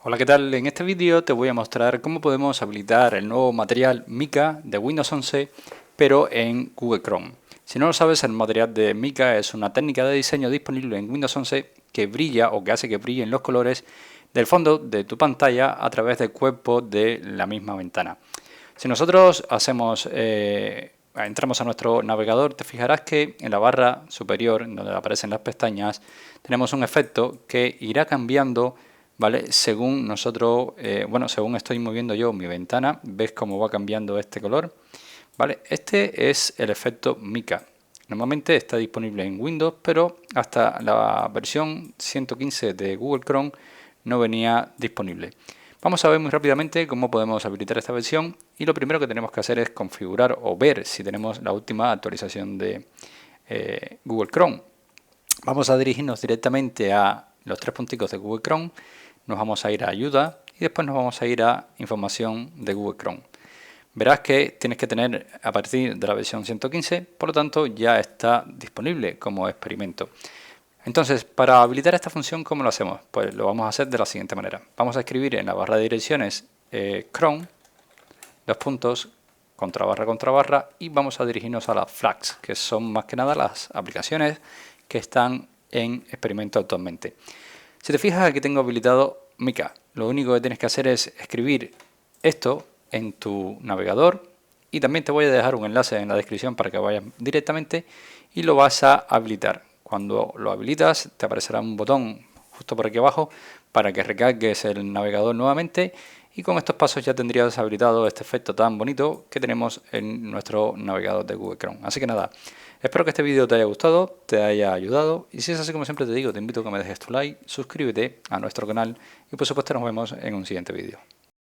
Hola, ¿qué tal? En este vídeo te voy a mostrar cómo podemos habilitar el nuevo material Mica de Windows 11, pero en Google Chrome. Si no lo sabes, el material de Mica es una técnica de diseño disponible en Windows 11 que brilla o que hace que brillen los colores del fondo de tu pantalla a través del cuerpo de la misma ventana. Si nosotros entramos a nuestro navegador, te fijarás que en la barra superior, donde aparecen las pestañas, tenemos un efecto que irá cambiando, ¿vale? Según según estoy moviendo yo mi ventana, ves cómo va cambiando este color, ¿vale? Este es el efecto Mica. Normalmente está disponible en Windows, pero hasta la versión 115 de Google Chrome no venía disponible. Vamos a ver muy rápidamente cómo podemos habilitar esta versión, y lo primero que tenemos que hacer es configurar o ver si tenemos la última actualización de Google Chrome. Vamos a dirigirnos directamente a los tres punticos de Google Chrome, nos vamos a ir a ayuda y después nos vamos a ir a información de Google Chrome. Verás que tienes que tener a partir de la versión 115, por lo tanto ya está disponible como experimento. Entonces, para habilitar esta función, ¿cómo lo hacemos? Pues lo vamos a hacer de la siguiente manera. Vamos a escribir en la barra de direcciones Chrome, dos puntos, contra barra, y vamos a dirigirnos a las flags, que son más que nada las aplicaciones que están en experimento actualmente. Si te fijas, aquí tengo habilitado Mica. Lo único que tienes que hacer es escribir esto en tu navegador, y también te voy a dejar un enlace en la descripción para que vayas directamente y lo vas a habilitar. Cuando lo habilitas te aparecerá un botón justo por aquí abajo para que recargues el navegador nuevamente, y con estos pasos ya tendrías habilitado este efecto tan bonito que tenemos en nuestro navegador de Google Chrome. Así que nada, espero que este vídeo te haya gustado, te haya ayudado, y si es así, como siempre te digo, te invito a que me dejes tu like, suscríbete a nuestro canal y por supuesto nos vemos en un siguiente vídeo.